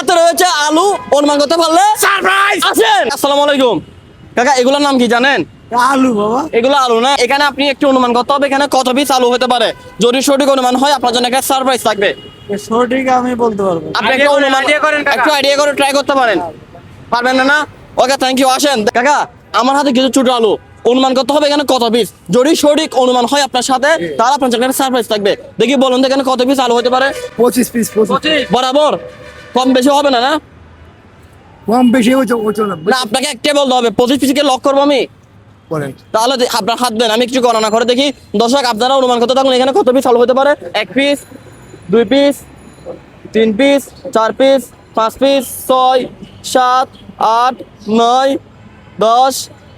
হাতে রয়েছে আলু, অনুমান করতে পারলে সারপ্রাইজ। আসেন। আসসালামু আলাইকুম কাকা, এগুলোর নাম কি জানেন? আলু বাবা। এগুলো আলু না। এখানে আপনি একটু অনুমান করতে হবে এখানে কত পিস আলু হতে পারে। যদি সঠিক অনুমান হয় আপনার জন্য একটা সারপ্রাইজ থাকবে। সঠিক আমি বলতে পারবো। আপনি একটা অনুমান একটু আইডিয়া করে ট্রাই করতে পারেন। পারবেন না? ওকে, থ্যাংক ইউ। আসেন কাকা, আমার হাতে কিছু ছোট আলু, অনুমান করতে হবে এখানে কত পিস। যদি সঠিক অনুমান হয় আপনার সাথে, তাহলে আপনার জন্য সারপ্রাইজ থাকবে। দেখি বলুন তো এখানে কত পিস আলু হতে পারে। 25 পিস। বরাবর কম বেশি হবে না? না কম বেশি হচ্ছে না। না, আপনাকে একটা বলতে হবে। 25 পিসকে লক করবো আমি। বলেন। তাহলে আপনার হাত দেন, আমি একটু গণনা করে দেখি। দর্শক আপনারা অনুমান করতে থাকুন এখানে কত পিস আলু হতে পারে। 1 piece, 2 piece, 3 piece, 4 piece, 5 piece, 6, 7, 8, 9, 10,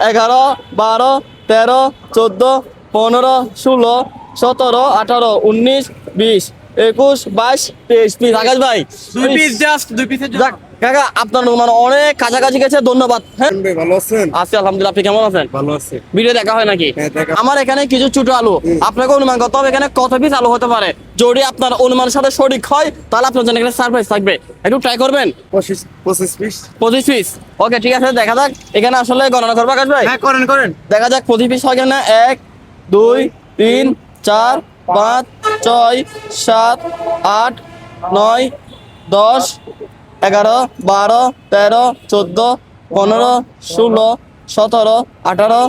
11, 12, 13, 14, 15, 16, 17, 18, 19, 20, 21, 22, 23 piece. আকাশ ভাই 2 পিস জাস্ট 2 পিসের জন্য। যাক কাকা, আপনার অনুমান অনেক কাছাকাছি গেছে, ধন্যবাদ। হ্যাঁ ভাই ভালো আছেন? আছি আলহামদুলিল্লাহ, আপনি কেমন আছেন? ভালো আছে। ভিডিও দেখা হয় নাকি? হ্যাঁ, দেখা। আমার এখানে কিছু ছোট আলু, আপনাকে অনুমান করতে হবে এখানে কত পিস আলু হতে পারে। যদি আপনার অনুমানের সাথে সঠিক হয় তাহলে আপনার জন্য এখানে সারপ্রাইজ থাকবে। একটু ট্রাই করবেন। 25 পিস। 25 পিস। ওকে, ঠিক আছে, দেখা যাক এখানে আসলে গণনা করবো আকাশ ভাই। হ্যাঁ, করেন। দেখা যাক 25 পিস হয় কিনা। 1, 2, 3, 4, 5, 6, 7, 8, 9, 10, 11, 12, 13, 14, 15, 16, 17, 18,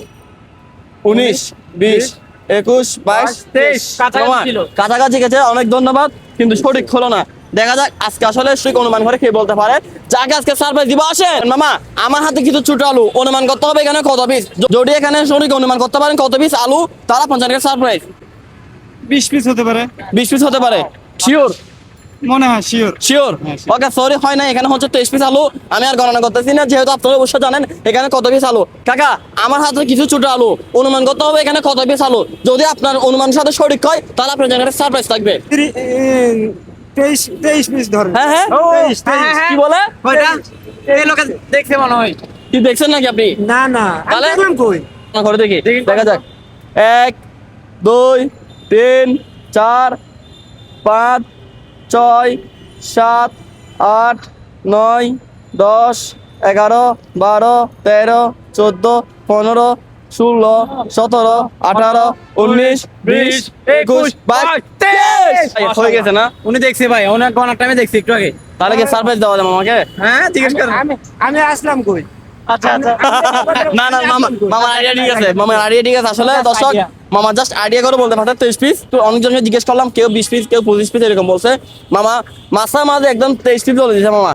19, 20, 21, 22, 23। কাছাকাছি গেছে, অনেক ধন্যবাদ, কিন্তু সঠিক হলো না। দেখা যাক আজকে আসলে সঠিক অনুমান করে কে বলতে পারে। যাকে আজকে সারপ্রাইজ দিব। আসেন মামা, আমার হাতে কিছু ছোট আলু, অনুমান করতে হবে এখানে কত পিস। যদি এখানে সঠিক অনুমান করতে পারেন কত পিস আলু, তারা 50 টাকা সারপ্রাইজ। 20 পিস হতে পারে। 20 পিস হতে পারে। শিওর? মনে হয় শিওর। শিওর? ওকে, সরি, হয় না। এখানে হচ্ছে 23 পিস আলু। আমি আর গণনা করতেছি না, যেহেতু আপনারা অবশ্যই জানেন এখানে কত পিস আলু। কাকা, আমার হাতে কিছু ছোট আলু, অনুমান করতে হবে এখানে কত পিস আলু। যদি আপনার অনুমানের সাথে সঠিক হয় তাহলে আপনার জন্য একটা সারপ্রাইজ থাকবে। 23 পিস ধরেন। হ্যাঁ হ্যাঁ, 23। কি বলে? কয়টা? এই লোকে দেখছে মনে হয়। কি দেখছেন নাকি আপনি? না তাহলে? দেখলাম কই? গণনা করে দেখি, দেখা যাক। 1, 2, 3, 4, 5, 6, 7, 8, 9, 10, 11, 12, 13, 14, 15, 16, 17, 18, 19, 20, 21, 22, 23। হয়ে গেছে না? উনি দেখছে ভাই, অনেক গণার টাইমে দেখছি একটু আগে। তাহলে কি সারপ্রাইজ দেওয়া যাবে আমাকে? হ্যাঁ, জিজ্ঞেস করেন। আমি আসলাম কই? আচ্ছা। না মামার আইডিয়া ঠিক আছে, মামার আইডিয়া ঠিক আছে। আসলে দর্শক, মামা জাস্ট আইডিয়া করে বলতে পারছে 23 পিস। তো অনেকজনকে জিজ্ঞেস করলাম, কেউ 20 পিস, কেউ 25 পিস এরকম বলছে। মামা মাঝে একদম 23 পিস বলে দিয়েছে মামা।